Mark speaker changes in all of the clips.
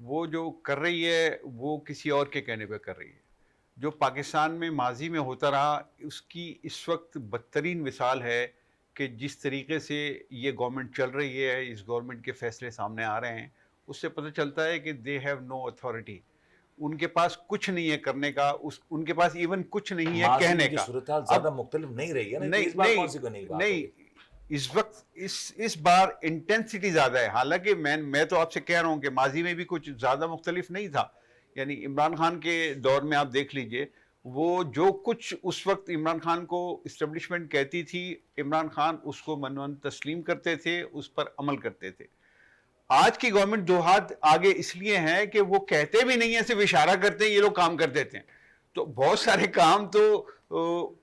Speaker 1: وہ جو کر رہی ہے وہ کسی اور کے کہنے پہ کر رہی ہے. جو پاکستان میں ماضی میں ہوتا رہا اس کی اس وقت بدترین مثال ہے کہ جس طریقے سے یہ گورنمنٹ چل رہی ہے, اس گورنمنٹ کے فیصلے سامنے آ رہے ہیں, اس سے پتہ چلتا ہے کہ دے ہیو نو اتھارٹی. ان کے پاس کچھ نہیں ہے کرنے کا, ان کے پاس ایون کچھ نہیں ہے کہنے کا.
Speaker 2: صورتحال زیادہ مختلف نہیں رہی ہے نا, اس بار کون سی کو نہیں بات
Speaker 1: نہیں, اس وقت اس بار انٹینسٹی زیادہ ہے. حالانکہ میں تو آپ سے کہہ رہا ہوں کہ ماضی میں بھی کچھ زیادہ مختلف نہیں تھا. یعنی عمران خان کے دور میں آپ دیکھ لیجئے, وہ جو کچھ اس وقت عمران خان کو اسٹیبلشمنٹ کہتی تھی, عمران خان اس کو منون تسلیم کرتے تھے, اس پر عمل کرتے تھے. آج کی گورنمنٹ دو ہاتھ آگے اس لیے ہیں کہ وہ کہتے بھی نہیں ہیں, صرف اشارہ کرتے ہیں, یہ لوگ کام کر دیتے ہیں. تو بہت سارے کام تو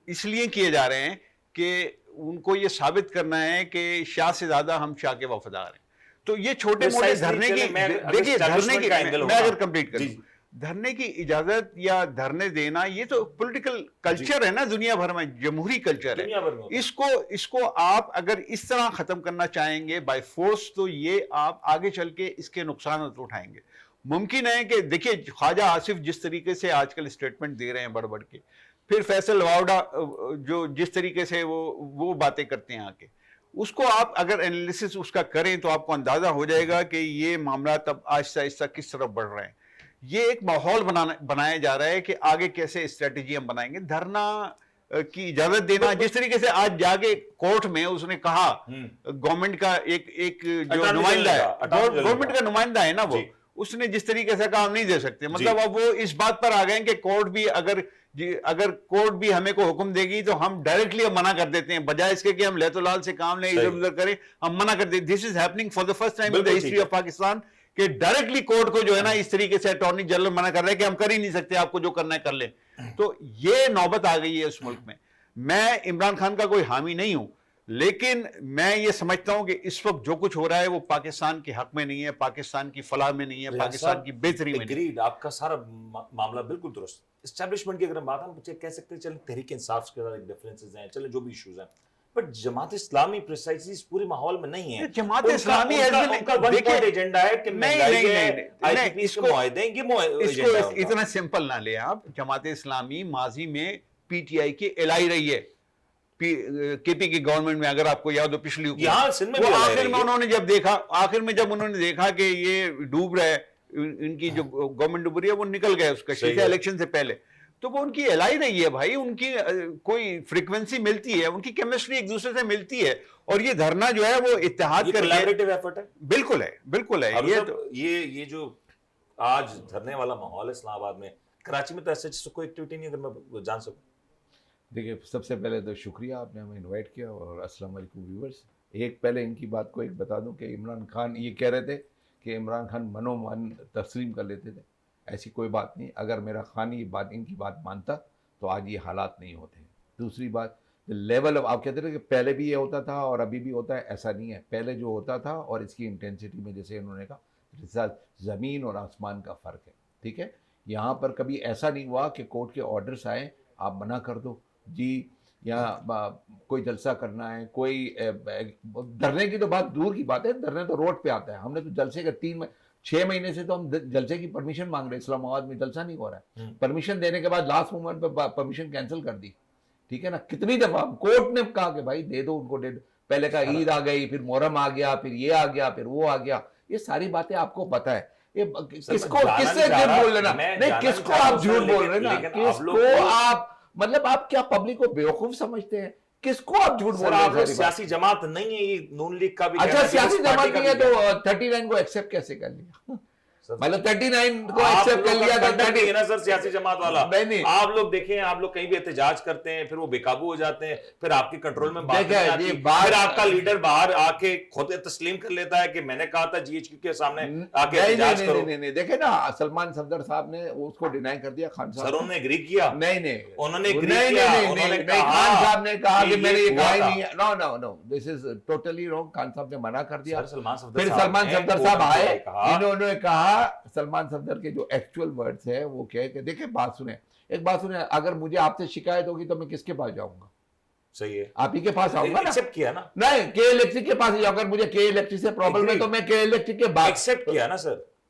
Speaker 1: اس لیے کیے جا رہے ہیں کہ ان کو یہ ثابت کرنا ہے کہ شاہ سے زیادہ ہم شاہ کے وفادار ہیں. تو یہ چھوٹے موٹے دھرنے کی, دیکھیے دھرنے کی, میں اگر کمپلیٹ کروں, دھرنے کی اجازت یا دھرنے دینا یہ تو پولیٹیکل کلچر ہے نا دنیا بھر میں, جمہوری کلچر ہے. اس کو آپ اگر اس طرح ختم کرنا چاہیں گے بائی فورس, تو یہ آپ آگے چل کے اس کے نقصانات اٹھائیں گے. ممکن ہے کہ دیکھیے خواجہ آصف جس طریقے سے آج کل اسٹیٹمنٹ دے رہے ہیں بڑھ بڑھ کے, پھر فیصل واوڈا جو جس طریقے سے وہ باتیں کرتے ہیں آ کے, اس کو آپ اگر انالیسس اس کا کریں تو آپ کو اندازہ ہو جائے گا کہ یہ معاملات اب آہستہ آہستہ کس طرف بڑھ رہے ہیں. یہ ایک ماحول بنایا جا رہا ہے کہ آگے کیسے اسٹریٹجی ہم بنائیں گے. دھرنا کی اجازت دینا, جس طریقے سے آج جاگے کورٹ میں اس نے کہا, گورنمنٹ کا ایک جو نمائندہ ہے, گورنمنٹ کا نمائندہ ہے نا, وہ اس نے جس طریقے سے کہا ہم نہیں دے سکتے. مطلب اب وہ اس بات پر آ گئے کہ کورٹ بھی اگر کورٹ بھی ہمیں کو حکم دے گی تو ہم ڈائریکٹلی ہم منع کر دیتے ہیں, بجائے اس کے کہ ہم لیت و لال سے کام لیں, ادھر ادھر کریں, ہم منع کر دیتے. This is happening for the first time in the history of Pakistan کہ ڈائریکٹلی کورٹ کو جو ہے نا اس طریقے سے اٹارنی جنرل منع کر رہے ہیں کہ ہم کر ہی نہیں سکتے, آپ کو جو کرنا ہے کر لیں. تو یہ نوبت آ گئی ہے اس ملک میں. میں عمران خان کا کوئی حامی نہیں ہوں, لیکن میں یہ سمجھتا ہوں کہ اس وقت جو کچھ ہو رہا ہے وہ پاکستان کے حق میں نہیں ہے, پاکستان کی فلاح میں نہیں ہے, پاکستان کی بہتری میں نہیں ہے.
Speaker 2: آپ کا سارا معاملہ بالکل درست. اسٹیبلشمنٹ کی اگر ہم بات ہم کہہ سکتے ہیں, چلیں تحریک انصاف کے ساتھ ڈفرینسز ہیں, چلیں جو بھی ایشوز ہیں, بٹ جماعت اسلامی پریسائزلی اس پورے ماحول میں نہیں ہے.
Speaker 1: جماعت اسلامی
Speaker 2: ایجنڈا ہے کہ
Speaker 1: اتنا سمپل نہ لیں آپ. جماعت اسلامی ماضی میں پی ٹی آئی کی الائی رہی ہے, کے پی کی گورنمنٹ میں, اگر آپ کو یاد ہو پچھلی آخر میں انہوں نے جب انہوں نے دیکھا کہ یہ ڈوب رہا ہے, ان کی جو گورنمنٹ ڈوب رہی ہے, وہ نکل گئے اس کا شیشہ الیکشن سے پہلے. تو وہ ان کی الائی رہی ہے بھائی, ان کی کوئی فریکوینسی ملتی ہے, ان کی کیمسٹری ایک دوسرے سے ملتی ہے. اور یہ دھرنا جو ہے وہ اتحاد کر کے بالکل ہے, بالکل ہے.
Speaker 2: یہ جو آج دھرنے والا ماحول ہے اسلام آباد میں, کراچی میں تو ایسے کوئی ایکٹیویٹی نہیں, اگر میں جان سکوں.
Speaker 3: دیکھیے سب سے پہلے تو شکریہ آپ نے ہمیں انوائٹ کیا, اور السلام علیکم ویورز. ایک پہلے ان کی بات کو ایک بتا دوں کہ عمران خان یہ کہہ رہے تھے کہ عمران خان منو من تسلیم کر لیتے تھے. ایسی کوئی بات نہیں. اگر میرا خان یہ بات ان کی بات مانتا تو آج یہ حالات نہیں ہوتے. دوسری بات, لیول آپ کہتے تھے کہ پہلے بھی یہ ہوتا تھا اور ابھی بھی ہوتا ہے, ایسا نہیں ہے. پہلے جو ہوتا تھا اور اس کی انٹینسٹی میں جیسے انہوں نے کہا زمین اور آسمان کا فرق ہے. ٹھیک ہے, یہاں پر کبھی ایسا نہیں ہوا کہ کورٹ کے آرڈرز آئیں آپ منع کر دو جی, یا کوئی جلسہ کرنا ہے, کوئی دھرنے کی تو بات دور کی بات ہے, دھرنے تو روڈ پہ آتا ہے. ہم نے تو جلسے کا 6 مہینے سے تو ہم جلسے کی پرمیشن مانگ رہے ہیں. اسلام آباد میں جلسہ نہیں ہو رہا ہے, پرمیشن دینے کے بعد لاسٹ مومنٹ پہ پرمیشن کینسل کر دی. ٹھیک ہے نا, کتنی دفعہ کورٹ نے کہا کہ بھائی دے دو ان کو, دے دو. پہلے کا عید آ گئی, پھر محرم آ گیا, پھر یہ آ گیا, پھر وہ آ گیا. یہ ساری باتیں آپ کو پتا ہے. کس کو کس سے جھوٹ بول رہے نا, نہیں کس کو آپ جھوٹ بول رہے نا, کس کو آپ مطلب آپ کیا پبلک کو بیوقوف سمجھتے ہیں, کس کو آپ جھوٹ بول رہے ہیں؟
Speaker 2: سیاسی جماعت نہیں ہے یہ نون لیگ کا بھی.
Speaker 3: اچھا سیاسی جماعت نہیں ہے تو 39 کو ایکسپٹ کیسے کر لیا؟ مطلب 39 کو ایکسپٹ کر لیا
Speaker 2: تھا سر سیاسی جماعت والا. آپ لوگ دیکھیں, آپ لوگ کہیں بھی احتجاج کرتے ہیں, پھر وہ بے قابو ہو جاتے ہیں, پھر آپ کے کنٹرول میں بات نہیں آتی, پھر آپ کا لیڈر باہر آ کے خود تسلیم کر لیتا ہے کہ میں نے کہا تھا جی ایچ کیو کے سامنے آ کے احتجاج کرو.
Speaker 3: نہیں دیکھیں نا, سلمان صفدر صاحب نے اس کو ڈینائی کر دیا. خان صاحب
Speaker 2: سر انہوں نے ایگری کیا.
Speaker 3: نہیں
Speaker 2: انہوں نے ایگری کیا.
Speaker 3: خان صاحب نے کہا کہ میں نے یہ کہا ہی نہیں ہے. نو دس از ٹوٹلی رانگ. خان صاحب نے منع کر دیا. پھر سلمان صفدر صاحب آئے, انہوں نے کہا, سلمان صفدر کے جو ایکچوئل ورڈز ہے وہ کہے کہ دیکھیں بات سنیں, ایک بات سنیں, اگر مجھے آپ سے شکایت ہوگی تو میں کس کے پاس جاؤں گا؟
Speaker 2: صحیح ہے,
Speaker 3: آپ ہی کے پاس آؤں گا.
Speaker 2: ایکسپٹ کیا نا.
Speaker 3: نہیں, کے الیکٹرک کے پاس جاؤں. اگر مجھے کے الیکٹرک سے پرابلم ہے تو میں کے الیکٹرک کے بعد
Speaker 2: ایکسپٹ کیا نا سر.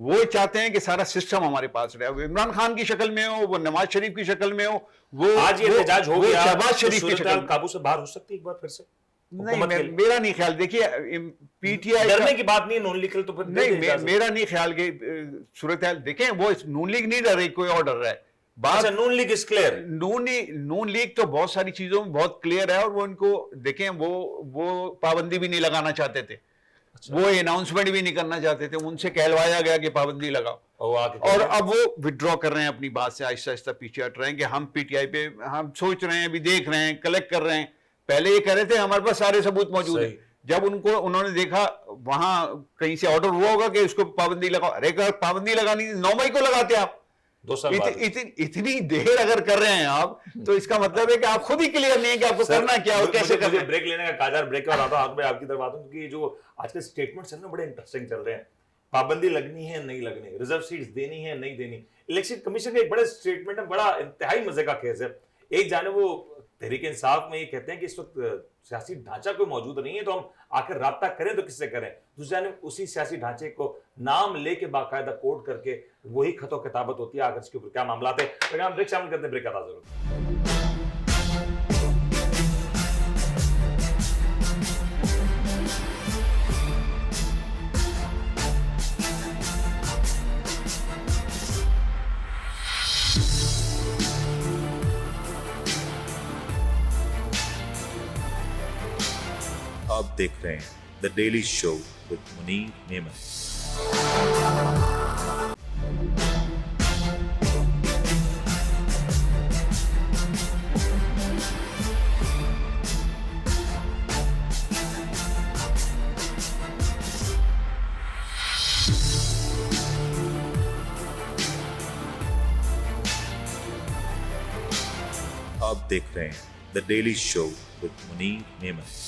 Speaker 1: وہ چاہتے ہیں کہ سارا سسٹم ہمارے پاس رہے, وہ عمران خان کی شکل میں ہو, وہ نواز شریف کی شکل میں ہو, وہ
Speaker 2: آج یہ احتجاج ہو گیا,
Speaker 1: شہباز شریف کی شکل.
Speaker 2: قابو سے باہر ہو سکتی ہے ایک بار پھر سے؟
Speaker 1: نہیں, میرا نہیں خیال. دیکھیے پی ٹی آئی
Speaker 2: ڈرنے کی بات نہیں ہے, نون لیگ تو پھر
Speaker 1: نہیں, میرا نہیں خیال کہ صورتحال دیکھیں, وہ نون لیگ نہیں ڈر رہی, کوئی اور ڈر رہا ہے.
Speaker 2: بات Noon league is clear,
Speaker 1: Noon league تو بہت ساری چیزوں میں بہت کلیئر ہے, اور وہ ان کو دیکھیں وہ پابندی بھی نہیں لگانا چاہتے تھے, وہ اناؤنسمنٹ بھی نہیں کرنا چاہتے تھے, ان سے کہلوایا گیا کہ پابندی لگاؤ, اور اب وہ وڈرا کر رہے ہیں اپنی بات سے, آہستہ آہستہ پیچھے ہٹ رہے ہیں کہ ہم پی ٹی آئی پہ ہم سوچ رہے ہیں, ابھی دیکھ رہے ہیں, کلیکٹ کر رہے ہیں. پہلے یہ کہہ رہے تھے ہمارے پاس سارے ثبوت موجود ہیں. جب انہوں نے دیکھا وہاں کہیں سے آرڈر ہوا ہوگا کہ اس کو پابندی لگاؤ, ارے اگر پابندی لگانی 9 مئی کو لگاتے آپ.
Speaker 2: 2 سال
Speaker 1: اتنی دیر اگر کر رہے ہیں آپ, تو اس کا مطلب ہے کہ آپ خود ہی کلیئر نہیں ہے کہ آپ کو کرنا کیا اور کیسے کرنا ہے.
Speaker 2: بریک لینے کا قاجار بریک اور آتا ہوں, میں آپ کی طرف آتا ہوں, کیونکہ جو آج کے سٹیٹمنٹ چل رہے ہیں بڑے انٹرسٹنگ چل رہے ہیں. پابندی لگنی ہے نہیں لگنی, ریزرو سیٹس دینی ہے نہیں دینی. الیکشن کمیشن کا ایک بڑا سٹیٹمنٹ ہے, بڑا انتہائی مزے کا کیس ہے. ایک جانب وہ تحریک انصاف میں یہ کہتے ہیں کہ اس وقت سیاسی ڈھانچہ کوئی موجود نہیں ہے, تو ہم آخر رابطہ کریں تو کس سے کریں. دوسری جانب اسی سیاسی ڈھانچے کو نام لے کے باقاعدہ کوڈ کر کے وہی خط و کتابت ہوتی ہے, آخر اس کے اوپر کیا معاملات ہیں. ہم بریک شامل کرتے ہیں, بریک کا ضرور.
Speaker 4: آپ دیکھ رہے ہیں the daily show with Munir Neman. آپ دیکھ رہے ہیں the daily show with Munir Neman.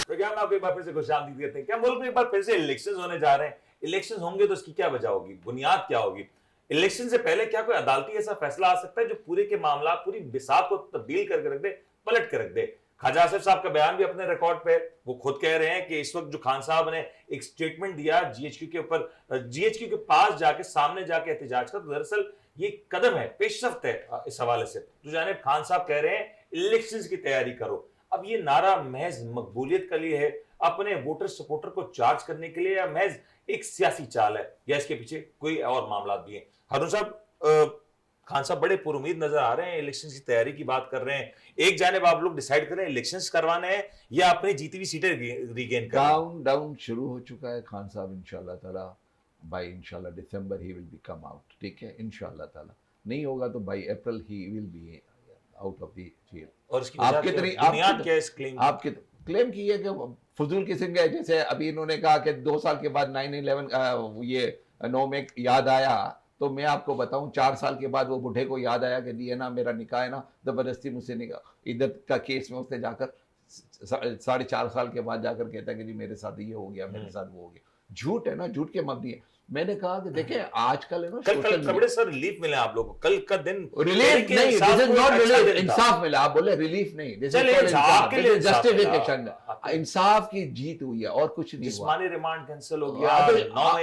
Speaker 2: Programme آپ ایک بار پھر سے خوش آمدید کرتے ہیں. کیا ملک میں ایک بار پھر سے الیکشنز ہونے جا رہے ہیں؟ الیکشنز ہوں گے تو اس کی کیا وجہ ہوگی, بنیاد کیا ہوگی؟ الیکشن سے پہلے کیا کوئی عدالتی ایسا فیصلہ آ سکتا ہے جو پورے کے معاملات, پوری بساط کو تبدیل کر کے رکھ دے, پلٹ کے رکھ دے؟ خواجہ آصف صاحب کا بیان بھی اپنے ریکارڈ پہ, وہ خود کہہ رہے ہیں کہ اس وقت جو خان صاحب نے ایک سٹیٹمنٹ دیا جی ایچ کیو کے اوپر, جی ایچ کیو کے پاس جا کے سامنے جا کے احتجاج کا, تو دراصل یہ قدم ہے, پیش رفت ہے اس حوالے سے. جو جانب خان صاحب کہہ رہے ہیں الیکشنز کی تیاری کرو, اب یہ نعرہ محض مقبولیت کے لیے ہے, اپنے ووٹر سپورٹر کو چارج کرنے کے لیے, یا محض ایک سیاسی چال ہے, یا اس کے پیچھے کوئی اور معاملات بھی ہیں؟ ہارون صاحب, خان صاحب بڑے پر امید نظر آ رہے ہیں, الیکشن کی تیاری کی بات کر رہے ہیں. ایک جانب آپ لوگ ڈیسائیڈ کریں الیکشنز کروانے ہیں یا اپنی جیتی ہوئی سیٹیں ریگین کریں.
Speaker 3: کاؤنٹ ڈاؤن شروع ہو چکا ہے. خان صاحب انشاءاللہ تعالی بائی انشاءاللہ دسمبر ہی ول بی کم آؤٹ. ٹھیک ہے, انشاءاللہ تعالی نہیں ہوگا تو by April he will be out of the jail.
Speaker 2: اور اس کی
Speaker 3: آپ کے
Speaker 2: بنیاد کیا ہے اس کلیم؟
Speaker 3: آپ کے کلیم کی ہے کہ فضول قسم کا, جیسے ابھی انہوں نے کہا کہ 2 سال کے بعد 9/11 یہ 9 میں یاد آیا, تو میں آپ کو بتاؤں 4 سال کے بعد وہ بڈھے کو یاد آیا کہ یہ نا میرا نکاح ہے نا, زبردستی مجھ سے نکاح ادھر کا کیس میں اس نے جا کر 4.5 سال کے بعد جا کر کہتا ہے کہ جی میرے ساتھ یہ ہو گیا, میرے ساتھ وہ ہو گیا. جھوٹ ہے نا, جھوٹ کے مبنی ہے. میں نے کہا کہ دیکھیں آج کل ہے نا,
Speaker 2: کل بڑے سر ریلیف ملے آپ لوگوں کو, کل کا دن
Speaker 3: ریلیف نہیں, دس از ناٹ ریلیف, انصاف ملا. آپ بولے ریلیف نہیں, دس از جسٹیفیکیشن, انصاف کی جیت ہوئی ہے اور کچھ نہیں ہوا.
Speaker 2: جسمانی ریمانڈ کینسل ہو گیا.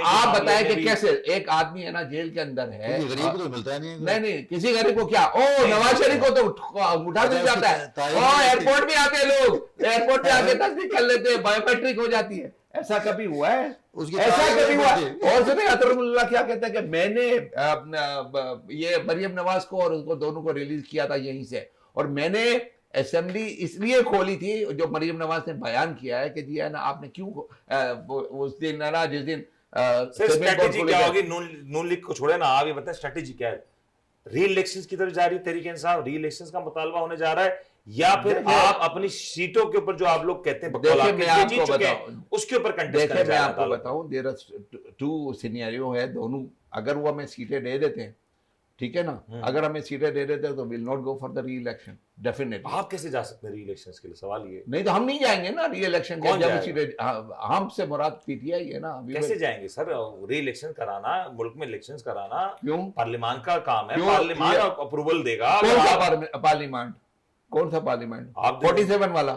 Speaker 3: آپ بتائیں کہ کیسے ایک آدمی ہے نا جیل کے اندر ہے,
Speaker 5: غریب کو ملتا نہیں,
Speaker 3: نہیں کسی غریب کو کیا, او نواز شریف کو تو اٹھا دیا جاتا ہے, ایئرپورٹ میں آتے لوگ, ایئرپورٹ پہ آ کے تصدیق کر لیتے ہیں, بایو میٹرک ہو جاتی ہے. ایسا کبھی ہوا ہے؟ ایسا کبھی ہوا؟ اور سنیں اطہر اللہ کیا کہتا ہے کہ میں نے یہ مریم نواز کو اور اس کو دونوں کو ریلیز کیا تھا یہیں سے, اور میں نے اسمبلی اس لیے کھولی تھی جو مریم نواز نے بیان کیا ہے کہ جی ہے نا آپ نے کیوں اس دن نا جس دن
Speaker 2: اسٹریٹجی کیا ہوگی نون لیگ کو چھوڑے نا, آپ یہ بتائیں اسٹریٹجی کیا ہے؟ ری الیکشنز کی طرف جا رہی تحریک انصاف, ری الیکشنز کا مطالبہ ہونے جا رہا ہے, یا پھر آپ اپنی سیٹوں کے اوپر جو آپ لوگ کہتے ہیں اس کے اوپر کنٹیسٹ کرنا؟
Speaker 3: دیکھیں میں آپ کو بتاؤں, دیر آر 2 سینیریو ہے دونوں. اگر وہ ہمیں سیٹیں دے دیتے ہیں, ٹھیک ہے نا, اگر ہمیں سیٹیں دے دیتے ہیں تو we'll not go for the reelection definitely.
Speaker 2: آپ کیسے جا سکتے ہیں ری الیکشنز کے لیے؟ سوال یہ
Speaker 3: نہیں تو ہم نہیں جائیں گے نا ری الیکشن کے, جب سیٹیں ہم سے مراد پی ٹی آئی ہے نا.
Speaker 2: کیسے جائیں گے سر ری الیکشن کرانا, ملک میں الیکشنز کرانا
Speaker 3: کیوں؟
Speaker 2: پارلیمان کا کام ہے, پارلیمان اپروول دے گا.
Speaker 3: کون سا پارلیمان, کون سا پارلیمنٹ؟ 47 والا.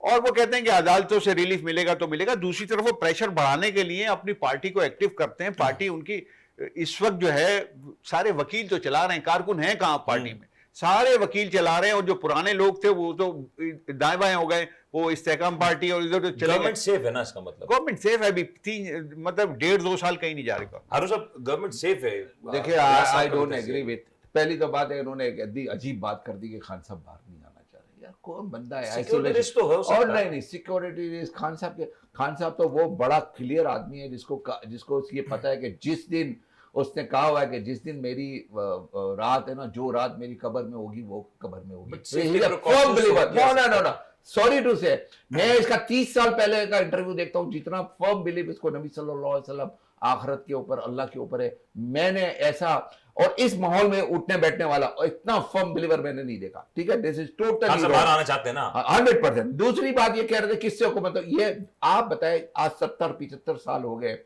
Speaker 1: اور وہ کہتے ہیں کہ عدالتوں سے ریلیف ملے گا تو ملے گا. دوسری طرف وہ پریشر بڑھانے کے لیے اپنی پارٹی کو ایکٹیو کرتے ہیں. پارٹی ان کی اس وقت جو ہے سارے وکیل تو چلا رہے ہیں, کارکن ہیں کہاں پارٹی میں, سارے وکیل چلا رہے ہیں, اور جو پرانے لوگ تھے وہ تو دائیں بائیں ہو گئے, وہ استحکام پارٹی اور ادھر چلے گئے.
Speaker 2: گورنمنٹ سیف ہے نا, اس کا مطلب
Speaker 1: گورنمنٹ سیف ہے ابھی, مطلب 1.5-2 سال کہیں نہیں جا رہے گا.
Speaker 2: ہارون صاحب گورنمنٹ سیف ہے.
Speaker 3: دیکھیں آئی ڈونٹ ایگری وتھ, پہلی تو بات ہے انہوں نے ایک عجیب بات کر دی کہ خان صاحب باہر نہیں آنا چاہ رہے. یار کون بندہ ہے
Speaker 2: سیکورٹی تو ہو سکتا ہے,
Speaker 3: اور نہیں سیکورٹی خان صاحب کے, خان صاحب تو وہ بڑا کلیئر آدمی ہے جس کو یہ پتا ہے کہ جس دن اس نے کہا ہوا ہے کہ جس دن میری رات ہے نا, جو رات میری قبر میں ہوگی وہ قبر میں ہوگی. سوری ٹو سے, میں اس کا 30 سال پہلے کا انٹرویو دیکھتا ہوں, جتنا فرم بلیو اس کو نبی صلی اللہ علیہ وسلم آخرت کے اوپر اللہ کے اوپر ہے, میں نے ایسا اور اس ماحول میں اٹھنے بیٹھنے والا اتنا فرم بلیور میں نے نہیں دیکھا. ٹھیک ہے, دس از ٹوٹلی
Speaker 2: باہر آنا چاہتے ہیں نا
Speaker 3: 100%. دوسری بات یہ کہہ رہے تھے کس سے حکومت, یہ آپ بتائیں آج 70-75 سال ہو گئے,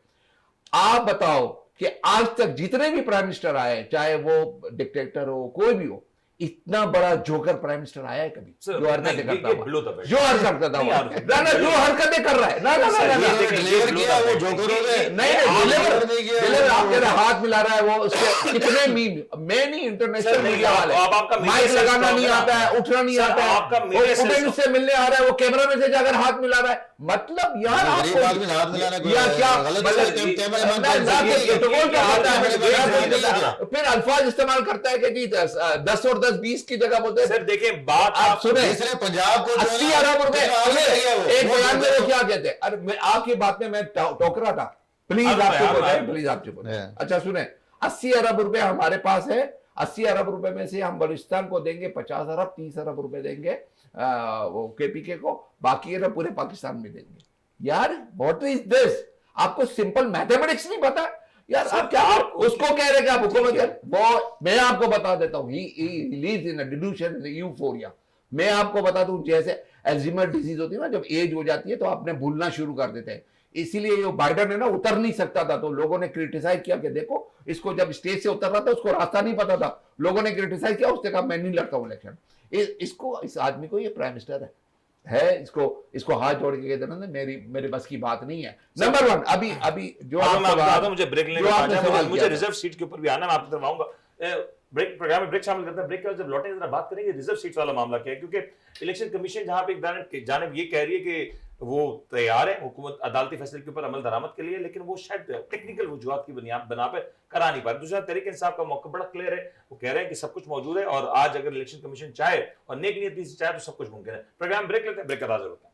Speaker 3: آپ بتاؤ کہ آج تک جتنے بھی پرائم منسٹر آئے, چاہے وہ ڈکٹیٹر ہو کوئی بھی ہو, اتنا بڑا جوکر پرائم منسٹر آیا ہے کبھی جو حرکتیں کرتا ہوا, جو حرکتیں کرتا ہوا, جو حرکتیں کر رہا ہے, آپ کہہ رہے ہاتھ ملا رہا ہے, وہ اس کے کتنے میم, میں نہیں انٹرنیشنل میڈیا والے, مائک لگانا نہیں آتا ہے, اٹھنا نہیں آتا ہے, وہ سے ملنے آ رہا ہے, وہ کیمرہ میں سے جا کر ہاتھ ملا رہا ہے. مطلب یار پھر الفاظ استعمال کرتا ہے کہ جی 10 اور 10-20 کی جگہ بولتے ہیں.
Speaker 2: سر دیکھیں بات
Speaker 3: آپ سنیں,
Speaker 5: پنجاب کو
Speaker 3: 80 ارب روپے, ایک بیان میں وہ کیا کہتے ہیں, ارے میں آپ کی بات میں ٹوک رہا تھا, پلیز آپ چپ ہو جائیں, پلیز آپ چپ ہو جائیں. اچھا سنیں, 80 ارب روپے ہمارے پاس ہے, 80 ارب روپے میں سے ہم بلوچستان کو دیں گے 50 ارب, 30 ارب روپے دیں گے وہ کے پی کے کو, باقی ارب پورے پاکستان میں دیں گے. یار واٹ از دس, آپ کو سمپل میتھمیٹکس نہیں پتا یار, آپ کیا اس کو کہہ رہے کہ آپ حکومت ہے. وہ میں آپ کو بتا دیتا ہوں, he lives in a delusion, euphoria. میں آپ کو بتا دوں جیسے الزیمر ڈیزیز ہوتی ہے نا, جب ایج ہو جاتی ہے تو آپ نے بھولنا شروع کر دیتے ہیں. اسی لیے یہ بائیڈن ہے نا اتر نہیں سکتا تھا, تو لوگوں نے کریٹیسائز کیا کہ دیکھو اس کو جب اسٹیج سے اتر رہا تھا اس کو راستہ نہیں پتا تھا, لوگوں نے کریٹیسائز کیا, اس نے کہا میں نہیں لڑتا ہوں الیکشن. اس آدمی کو یہ پرائم منسٹر ہے, اس کو ہاتھ جوڑ کے کہتے ہیں میرے بس کی بات نہیں ہے. نمبر 1 ابھی جو
Speaker 2: مجھے بریک لینے کا, مجھے ریزرو سیٹ کے اوپر بھی آنا, میں آپ کی طرف آؤں گا. بریک پروگرام میں بریک شامل کرتے ہیں, بریک کے بعد جب لوٹیں ذرا بات کریں گے ریزرو سیٹ والا معاملہ کیا ہے, کیونکہ الیکشن کمیشن جہاں پہ ایک جانب یہ کہہ رہی ہے کہ وہ تیار ہے حکومت عدالتی فیصلے کے اوپر عمل درآمد کے لیے, لیکن وہ شاید ٹیکنیکل وجوہات کی بنا پہ کرا نہیں پا رہے. دوسرا تحریک انصاف کا موقع بڑا کلیئر ہے, وہ کہہ رہے ہیں کہ سب کچھ موجود ہے, اور آج اگر الیکشن کمیشن چاہے اور نیک نیتی سے چاہے تو سب کچھ ممکن ہے. پروگرام بریک لیتے ہیں, بریک کا حاضر ہوتا ہے.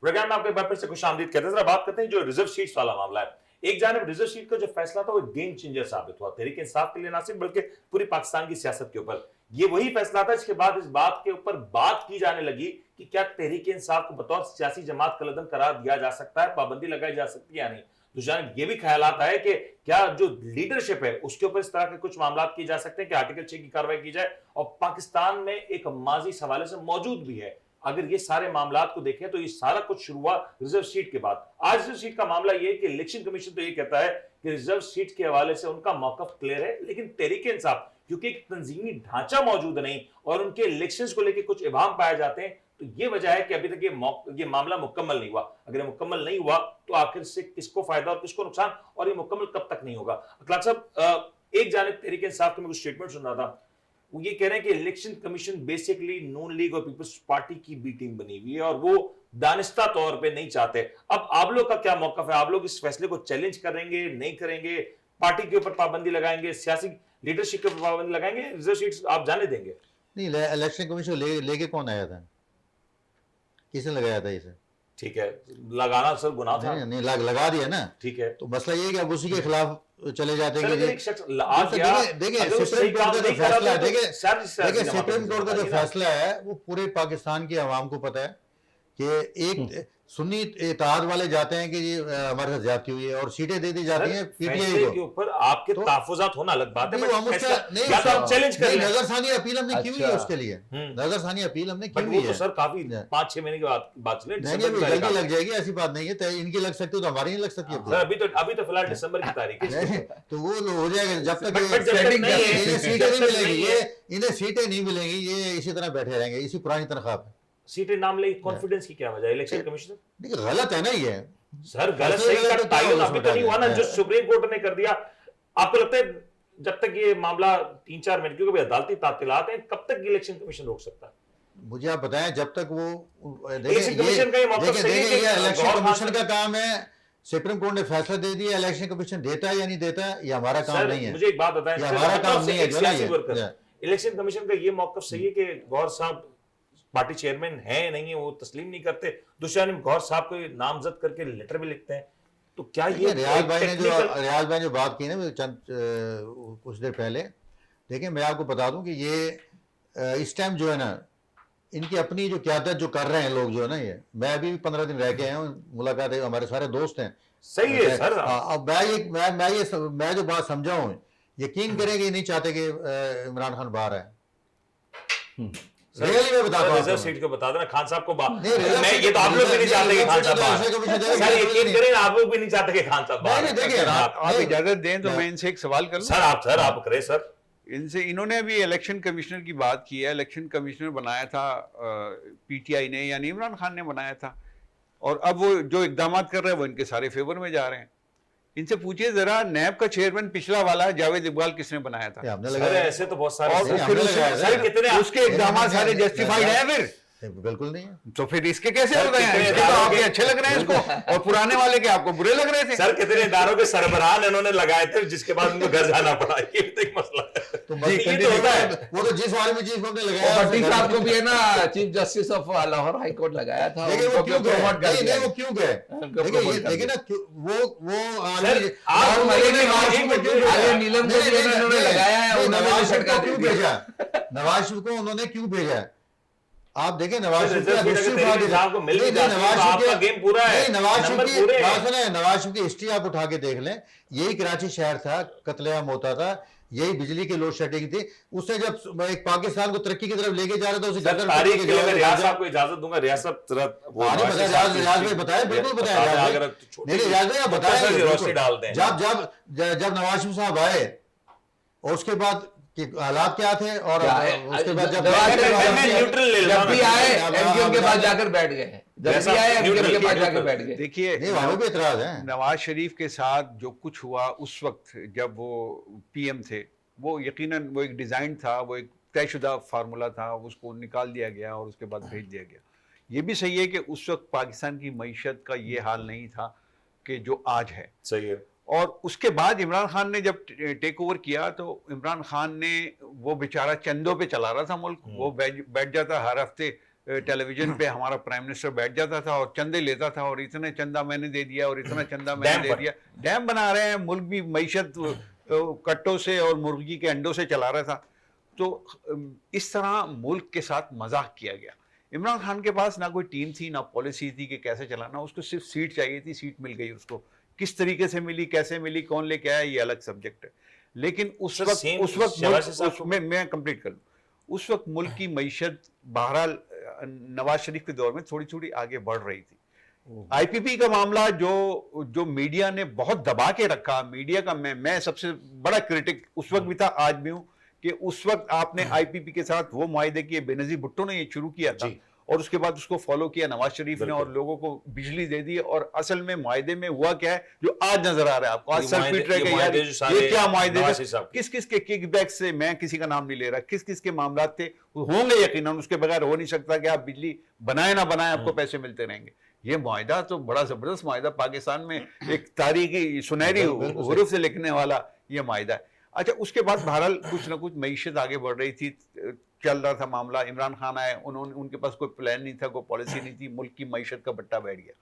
Speaker 2: پروگرام میں آپ کو ایک بار پھر سے خوش آمدید کہتے ہیں. ذرا بات کرتے ہیں جو ریزرو سیٹس والا معاملہ ہے. ایک جانب ریزرو سیٹ کا جو فیصلہ تھا وہ گیم چینجر ثابت ہوا تحریک انصاف کے لیے, نہ صرف بلکہ پوری پاکستان کی سیاست کے اوپر. یہ وہی فیصلہ تھا جس کے بعد اس بات کے اوپر بات کی جانے لگی کہ کیا تحریک انصاف کو بطور سیاسی جماعت کالعدم قرار دیا جا سکتا ہے, پابندی لگائی جا سکتی ہے یا نہیں. دوسری جانب یہ بھی خیالات آئے کہ کیا جو لیڈرشپ ہے اس کے اوپر اس طرح کے کچھ معاملات کیے جا سکتے ہیں کہ آرٹیکل 6 کی کارروائی کی جائے, اور پاکستان میں ایک ماضی اس حوالے سے موجود بھی ہے. اگر یہ سارے معاملات کو دیکھیں تو یہ سارا کچھ شروع ہوا ریزرو سیٹ کے بعد. آج ریزرو سیٹ کا معاملہ یہ ہے کہ الیکشن کمیشن تو یہ کہتا ہے کہ ریزرو سیٹ کے حوالے سے ان کا موقف کلیئر ہے, لیکن تحریک انصاف کیونکہ ایک تنظیمی ڈھانچہ موجود نہیں اور ان کے الیکشنز کو لے کے کچھ ابہام پائے جاتے ہیں, تو یہ وجہ ہے کہ ابھی تک یہ معاملہ مکمل نہیں ہوا. اگر یہ مکمل نہیں ہوا تو آخر سے کس کو فائدہ اور کس کو نقصان, اور یہ مکمل کب تک نہیں ہوگا. اخلاق صاحب, ایک جانب تحریک انصاف کے میں کچھ اسٹیٹمنٹ سن رہا تھا, وہ یہ کہہ رہے ہیں کہ الیکشن کمیشن بیسیکلی نون لیگ اور پیپلز پارٹی کی بی ٹیم بنی ہوئی ہے اور وہ دانستہ طور پہ نہیں چاہتے. اب آپ لوگ کا کیا موقف ہے؟ آپ لوگ اس فیصلے کو چیلنج کریں گے, نہیں کریں گے, پارٹی کے اوپر پابندی لگائیں گے, سیاسی لیڈرشپ کے پابندی لگائیں گے, ریزرو سیٹس آپ جانے دیں گے؟
Speaker 5: نہیں, الیکشن کمیشن لے کے کون آیا تھا, کس نے لگایا تھا اسے؟
Speaker 2: ٹھیک ہے, لگانا سر گناہ تھا.
Speaker 5: نہیں لگا دیا نا,
Speaker 2: ٹھیک ہے,
Speaker 5: تو مسئلہ یہ ہے کہ اب اسی کے خلاف چلے جاتے ہیں.
Speaker 2: دیکھیں
Speaker 5: سپریم کورٹ کا جو فیصلہ ہے, دیکھیں سپریم کورٹ کا جو فیصلہ ہے وہ پورے پاکستان کی عوام کو پتہ ہے کہ ایک سنی اتحاد والے جاتے ہیں کہ یہ ہمارے ساتھ زیادتی ہوئی ہے اور سیٹیں دے دی جاتی ہیں پی ٹی آئی
Speaker 2: کے اوپر. آپ کے تحفظات ہونا الگ بات ہے,
Speaker 5: نظر ثانی اپیل ہم نے کی ہوئی ہے اس کے لیے, نظر ثانی اپیل ہم نے کی ہوئی ہے.
Speaker 2: سر کافی 5-6 مہینے کی بات چلے,
Speaker 5: جلدی لگ جائے گی, ایسی بات نہیں ہے, ان کی لگ سکتی تو ہماری نہیں لگ سکتی.
Speaker 2: ابھی تو فی الحال دسمبر کی تاریخ ہے,
Speaker 5: تو وہ ہو جائے گا جب تک سیٹیں نہیں ملیں گی, انہیں سیٹیں نہیں ملیں گی, یہ اسی طرح بیٹھے رہیں گے اسی پرانی تنخواہ پہ.
Speaker 2: سیٹیں نام لے, کانفیڈنس کی کیا وجہ ہے الیکشن کمیشن؟
Speaker 5: دیکھیں غلط ہے نا یہ
Speaker 2: سر, غلط صحیح کا تعین ابھی تو نہیں ہوا نا, جو سپریم کورٹ نے کر دیا. آپ کو لگتا ہے جب تک یہ معاملہ 3-4 مہینے, کیونکہ عدالتی تعطیلات ہیں, کب تک الیکشن کمیشن روک سکتا ہے؟
Speaker 5: مجھے آپ بتائیں, جب تک وہ
Speaker 2: الیکشن کمیشن کا یہ موقف صحیح ہے کہ
Speaker 5: الیکشن کمیشن کا کام ہے, سپریم کورٹ نے فیصلہ دے دیا, الیکشن کمیشن دیتا ہے یا نہیں دیتا, یہ ہمارا کام نہیں ہے.
Speaker 2: مجھے ایک بات بتائیں,
Speaker 5: ہمارا کام نہیں ہے.
Speaker 2: الیکشن کمیشن کا یہ موقف صحیح ہے کہ گور صاحب پارٹی چیئرمین ہیں نہیں ہیں, وہ تسلیم نہیں کرتے, دوسرے گور صاحب کو نامزد کر کے لیٹر بھی لکھتے ہیں, تو کیا یہ
Speaker 5: ریاض بھائی نے جو بات کی نا چند کچھ دیر پہلے, دیکھیں میں آپ کو بتا دوں کہ یہ اس ٹائم جو ہے نا, ان کی اپنی جو قیادت جو کر رہے ہیں لوگ جو ہے نا, یہ میں ابھی 15 دن رہ کے آیا ہوں, ملاقات ہے, ہمارے سارے دوست ہیں.
Speaker 2: صحیح ہے سر.
Speaker 5: اب میں جو بات سمجھا ہوں, یقین کریں کہ یہ نہیں چاہتے کہ عمران خان باہر آئے. ریئلی میں بتاتا ہوں,
Speaker 2: ریزرو سیٹ کو بتا دینا خان صاحب کو, یہ تو آپ لوگ بھی نہیں چاہتے کہ خان صاحب باہر, سر یقین کریں آپ لوگ بھی نہیں چاہتے کہ خان صاحب باہر.
Speaker 1: آپ اجازت دیں تو میں ان سے ایک سوال کر لوں.
Speaker 2: سر آپ کریں سر.
Speaker 1: ان سے انہوں نے ابھی الیکشن کمشنر کی بات کی ہے, الیکشن کمشنر بنایا تھا پی ٹی آئی نے, یعنی عمران خان نے بنایا تھا, اور اب وہ جو اقدامات کر رہے ہیں وہ ان کے سارے فیور میں جا رہے ہیں. ان سے پوچھئے ذرا نیب کا چیئرمین پچھلا والا جاوید اقبال کس نے بنایا تھا؟
Speaker 2: ایسے تو بہت سارے,
Speaker 1: اور اس کے اقدامات سارے جسٹیفائیڈ ہیں پھر؟
Speaker 5: بالکل نہیں ہے.
Speaker 1: تو پھر اس کے کیسے ہو رہے ہیں؟ اس کے تو آپ کے اچھے لگ رہے ہیں اس کو, اور پرانے والے کے آپ کو برے لگ رہے تھے.
Speaker 2: سر کتنے اداروں کے سربراہ انہوں نے لگائے تھے جس کے بعد ان کو گھر جانا پڑا, یہ بھی تو ایک مسئلہ ہے.
Speaker 5: وہ تو جس عالمی چیف نے لگایا,
Speaker 3: بھٹی صاحب کو بھی ہے نا chief justice of Lahore high court لگایا تھا.
Speaker 5: وہ کیوں گئے, دیکھیں نا وہ
Speaker 3: نیلم کو انہوں نے لگایا ہے,
Speaker 5: نواز شریف کو کیوں بھیجا, نواز شریف کو انہوں نے کیوں بھیجا؟ آپ دیکھیں نواز شریف کی ہسٹری آپ اٹھا کے دیکھ لیں, یہی کراچی شہر تھا, قتل عام ہوتا تھا, یہی بجلی کی لوڈ شیڈنگ تھی, اس سے جب ایک پاکستان کو ترقی کی طرف لے کے جا رہا تھا اسے
Speaker 2: ریاض صاحب کو اجازت دوں گا, ریاست
Speaker 5: بتائیں, بالکل بتائیں, جب نواز شریف صاحب آئے اور اس کے بعد حالات کیا تھے, اور اس کے بعد جب
Speaker 3: بھی آئے ایم کیو ایم کے پاس جا کر بیٹھ گئے, جب بھی آئے ایم کیو ایم کے پاس جا کر بیٹھ گئے.
Speaker 1: دیکھیے
Speaker 5: وہاں بھی اعتراض ہے.
Speaker 1: نواز شریف کے ساتھ جو کچھ ہوا اس وقت جب وہ پی ایم تھے, وہ یقیناً وہ ایک ڈیزائن تھا, وہ ایک طے شدہ فارمولا تھا, اس کو نکال دیا گیا اور اس کے بعد بھیج دیا گیا. یہ بھی صحیح ہے کہ اس وقت پاکستان کی معیشت کا یہ حال نہیں تھا کہ جو آج ہے.
Speaker 2: صحیح ہے.
Speaker 1: اور اس کے بعد عمران خان نے جب ٹیک اوور کیا تو عمران خان نے, وہ بیچارہ چندوں پہ چلا رہا تھا ملک, وہ بیٹھ جاتا ہر ہفتے ٹیلی ویژن پہ, ہمارا پرائم منسٹر بیٹھ جاتا تھا اور چندے لیتا تھا, اور اتنا چندہ میں نے دے دیا اور اتنا چندہ میں نے دے دیا. ڈیم بنا رہے ہیں, ملک بھی معیشت کٹوں سے اور مرغی کے انڈوں سے چلا رہا تھا. تو اس طرح ملک کے ساتھ مذاق کیا گیا. عمران خان کے پاس نہ کوئی ٹیم تھی, نہ پالیسی تھی کہ کیسے چلانا, اس کو صرف سیٹ چاہیے تھی, سیٹ مل گئی اس کو. کس طریقے سے ملی, کیسے ملی, کون لے کے آیا, یہ الگ سبجیکٹ ہے. لیکن اس وقت میں کمپلیٹ کر لوں, اس وقت ملک کی معیشت بہرحال نواز شریف کے دور میں تھوڑی تھوڑی آگے بڑھ رہی تھی. آئی پی پی کا معاملہ جو میڈیا نے بہت دبا کے رکھا, میڈیا کا میں سب سے بڑا کرٹک اس وقت بھی تھا, آج بھی ہوں, کہ اس وقت آپ نے آئی پی پی کے ساتھ وہ معاہدے کیے, بینظیر بھٹو نے یہ شروع کیا تھا, اور اس کے بعد اس کو فالو کیا نواز شریف نے, اور لوگوں کو بجلی دے دی. اور اصل میں معاہدے میں ہوا کیا ہے جو آج نظر آ رہا ہے آپ کو, آج سر پیٹ رہے کہ یار یہ کیا معاہدے تھے, کس کس کے کک بیک سے, میں کسی کا نام نہیں لے رہا, کس کس کے معاملات تھے, ہوں گے یقیناً, اس کے بغیر ہو نہیں سکتا کہ آپ بجلی بنائے نہ بنائے آپ کو پیسے ملتے رہیں گے. یہ معاہدہ تو بڑا زبردست معاہدہ, پاکستان میں ایک تاریخی سنہری حروف سے لکھنے والا یہ معاہدہ ہے. اچھا اس کے بعد بہرحال کچھ نہ کچھ معیشت آگے بڑھ رہی تھی, چل رہا تھا معاملہ. عمران خان آئے, ان کے پاس کوئی پلان نہیں تھا, کوئی پالیسی نہیں تھی, ملک کی معیشت کا بٹا بیٹھ گیا.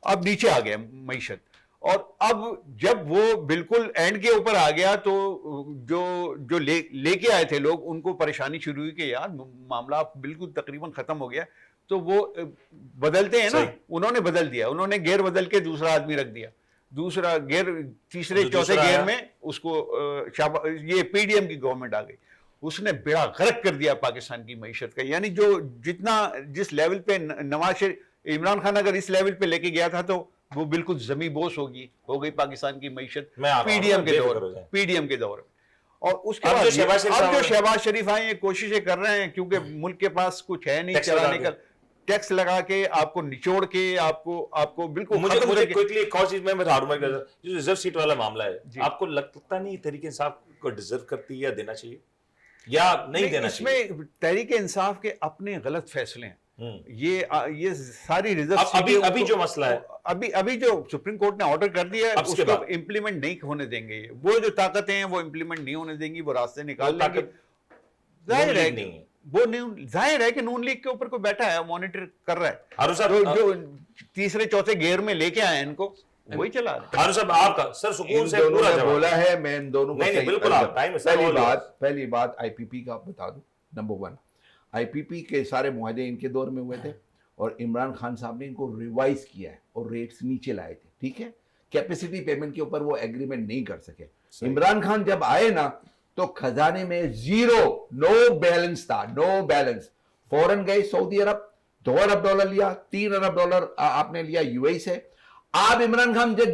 Speaker 1: اب نیچے آ گیا معیشت, اور اب جب وہ بالکل اینڈ کے اوپر آ گیا تو جو لے کے آئے تھے لوگ, ان کو پریشانی شروع ہوئی کہ یار معاملہ بالکل تقریباً ختم ہو گیا. تو وہ بدلتے ہیں نا, انہوں نے بدل دیا, انہوں نے گیئر بدل کے دوسرا آدمی رکھ دیا, دوسرا گیئر تیسرے چوتھے گیئر میں اس کو یہ پی ڈی ایم کی گورنمنٹ آ گئی, اس نے بیڑا غرق کر دیا پاکستان کی معیشت کا. یعنی جو جس لیول پہ عمران خان اگر اس لیول پہ لے کے گیا تھا تو وہ بالکل زمین بوس ہو گئی پاکستان کی معیشت پی ڈی ایم کے دور میں. اور اس کے بعد اب جو شہباز شریف آئے ہیں کوششیں کر رہے ہیں, کیونکہ ملک کے پاس کچھ ہے نہیں چلانے کا, ٹیکس لگا کے آپ کو نچوڑ کے آپ کو بالکل.
Speaker 2: مجھے کوئکلی ایک اور چیز میں بتا دوں, جو ریزرو سیٹ والا معاملہ ہے, آپ کو لگتا نہیں تحریک انصاف کو ڈیزرو کرتی ہے یا دینا چاہیے یا نہیں دینا چاہیے؟
Speaker 1: اس میں تحریک انصاف کے اپنے غلط فیصلے ہیں. یہ ساری ریزرو
Speaker 2: ابھی جو مسئلہ ہے,
Speaker 1: ابھی جو سپریم کورٹ نے آرڈر کر دیا ہے اس کو امپلیمنٹ نہیں ہونے دیں گے. وہ جو طاقتیں ہیں وہ امپلیمنٹ نہیں ہونے دیں گی, وہ راستے نکال لیں گے. ظاہر ہے کہ نون لیگ کے اوپر کوئی بیٹھا ہے, مانیٹر کر رہا ہے, جو تیسرے چوتھے گیئر میں لے کے آئے ان کو وہی چلا رہے.
Speaker 2: ہارون صاحب آپ کا سر سکون سے پورا جواب
Speaker 3: بولا ہے, میں ان دونوں کو
Speaker 2: بالکل.
Speaker 3: پہلی بات آئی پی پی کا بتا دوں. نمبر 1, آئی پی پی کے سارے معاہدے ان کے دور میں ہوئے تھے, اور عمران خان صاحب نے ان کو ریوائز کیا ہے اور ریٹس نیچے لائے تھے. ٹھیک ہے, کیپیسٹی پیمنٹ کے اوپر وہ ایگریمنٹ نہیں کر سکے. عمران خان جب آئے نا تو خزانے میں زیرو, نو بیلنس تھا, نو بیلنس. فوراً گئے سعودی عرب, $2 ارب لیا, $3 ارب آپ نے لیا یو اے سے. آپ عمران خان جب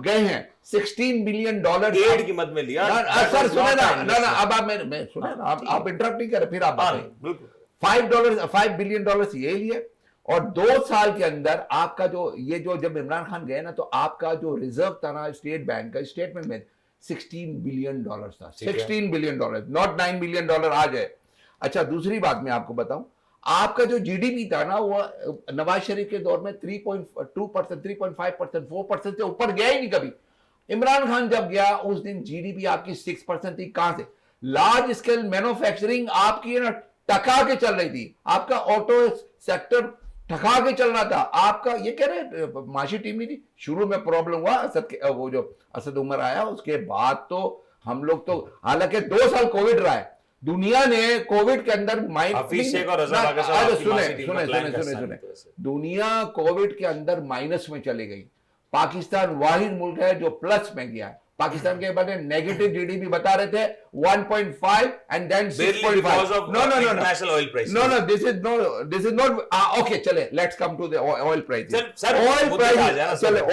Speaker 3: گئے ہیں $16 بلین
Speaker 2: ایڈ کی مد میں لیا.
Speaker 3: سر سنیں نا, اب آپ میں سنیں نا, آپ انٹرپٹ نہیں کریں, پھر آپ $5 بلین یہ لیے. اور 2 سال کے اندر آپ کا جو جب عمران خان گئے نا تو آپ کا جو ریزرو تھا نا اسٹیٹ بینک کا, اسٹیٹمنٹ میں $16 بلین تھا. $16 بلین, not $9 بلین آ جائے. اچھا دوسری بات میں آپ کو بتاؤں, آپ کا جو جی ڈی پی تھا نا وہ نواز شریف کے دور میں 3.2%, 3.5%, 4% سے اوپر گیا ہی نہیں کبھی. عمران خان جب گیا اس دن جی ڈی پی آپ کی 6% تھی. کہاں سے؟ لارج اسکیل مینوفیکچرنگ آپ کی نا ٹکا کے چل رہی تھی, آپ کا آٹو سیکٹر ٹھکا کے چل رہا تھا. آپ کا یہ کہہ رہے معاشی ٹیم نہیں تھی. شروع میں پرابلم ہوا, وہ جو اسد عمر آیا اس کے بعد تو ہم لوگ تو, حالانکہ 2 سال کووڈ رہا ہے, دنیا نے کووڈ کے اندر دنیا کووڈ کے اندر مائنس میں چلے گئی. پاکستان واحد ملک ہے جو پلس میں گیا ہے. پاکستان کے بارے میں نیگیٹو جی ڈی پی بتا رہے تھے 1.5 and then 6.5. No, this is not. Okay, چلے, let's come to the oil prices.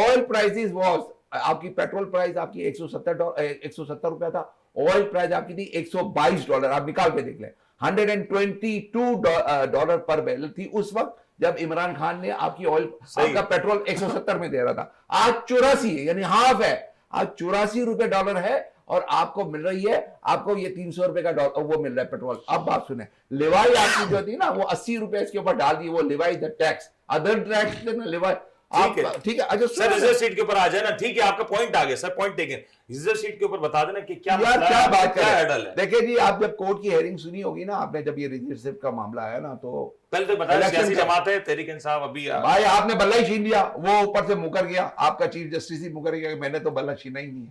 Speaker 3: Oil prices was, آپ کی پیٹرول پرائز آپ کی $170 تھا, آئل پرائز آپ کی تھی $122. آپ نکال کے دیکھ لیں, $122 پر بیرل تھی اس وقت جب عمران خان نے آپ کی آئل, آپ کا پیٹرول 170 میں دے رہا تھا. آج 84 ہے, یعنی ہاف ہے. آج $84 ہے, اور آپ کو مل رہی ہے, آپ کو یہ $300 کا وہ مل رہا ہے پیٹرول. اب بات سنیں, لیوائی آپ کی جو تھی نا وہ $80 اس کے اوپر ڈال دی, وہ لیوائی دا ٹیکس, ادر ٹیکس نا لیوائی. ٹھیک ہے
Speaker 2: سر, ریزرو سیٹ کے اوپر آ جائے نا. ٹھیک ہے, آپ کا پوائنٹ آ گیا سر, پوائنٹ ٹیکن. ریزرو سیٹ کے اوپر بتا دینا کہ کیا
Speaker 3: بات ہے. دیکھیں جی, آپ جب کورٹ کی ہیئرنگ سنی ہوگی نا آپ نے, جب یہ ریزرو سیٹ کا معاملہ آیا نا تو
Speaker 2: پہلے تو بتایا سیاسی جماعت ہے تحریک انصاف. ابھی
Speaker 3: بھائی آپ نے بلہ ہی چھین لیا, وہ اوپر سے مکر گیا, آپ کا چیف جسٹس ہی مکر گیا کہ میں نے تو بلہ چھینا ہی نہیں ہے.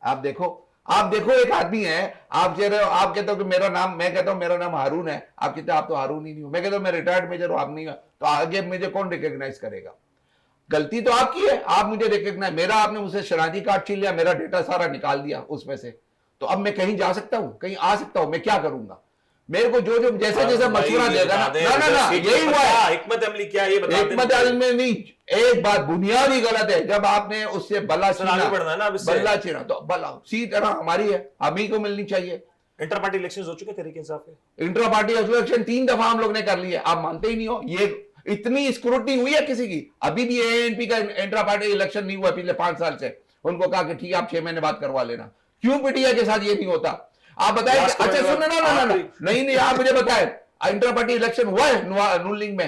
Speaker 3: آپ دیکھو ایک آدمی ہے, آپ کہہ رہے ہو, آپ کہتے ہو کہ میرا نام, میں کہتا ہوں میرا نام ہارون ہے, آپ کہتے ہیں آپ تو ہارون ہی نہیں ہو. میں کہتا ہوں میں ریٹائرڈ میجر ہوں, آپ نہیں ہو, تو آگے مجھے کون ریکگنائز کرے گا؟ غلطی تو آپ کی ہے, آپ مجھے ریکگنائز, میرا آپ نے مجھ سے شناختی کارڈ چھین لیا, میرا ڈیٹا سارا نکال دیا اس میں سے, تو اب میں کہیں جا سکتا ہوں, کہیں آ سکتا ہوں, میں کیا کروں گا؟ میرے کو جو جیسا مشورہ دے گا نا, یہی ہوا ہے.
Speaker 2: حکمت عملی کیا ہے یہ بتا دیں.
Speaker 3: حکمت عملی میں نہیں, ایک بات بنیادی غلط ہے, جب آپ نے اس سے بلا چھینا تو بلا سیٹ نا ہماری ہے, ہمیں کو ملنی چاہیے.
Speaker 2: انٹر پارٹی الیکشن ہو چکے تحریک انصاف کے,
Speaker 3: انٹر پارٹی الیکشن 3 دفعہ ہم لوگ نے کر لی ہے, آپ مانتے ہی نہیں ہو. یہ اتنی اسکروٹنی ہوئی ہے کسی کی, ابھی بھی اے این پی کا انٹر پارٹی الیکشن نہیں ہوا پچھلے 5 سال سے. ان کو کہا کہ ٹھیک ہے آپ 6 مہینے بعد کروا لینا. کیوں پی ٹی آئی کے ساتھ یہ نہیں ہوتا؟ آپ بتائیں. اچھا سننا, نہیں آپ مجھے بتائیں, انٹر پارٹی الیکشن ہوا ہے نون لیگ میں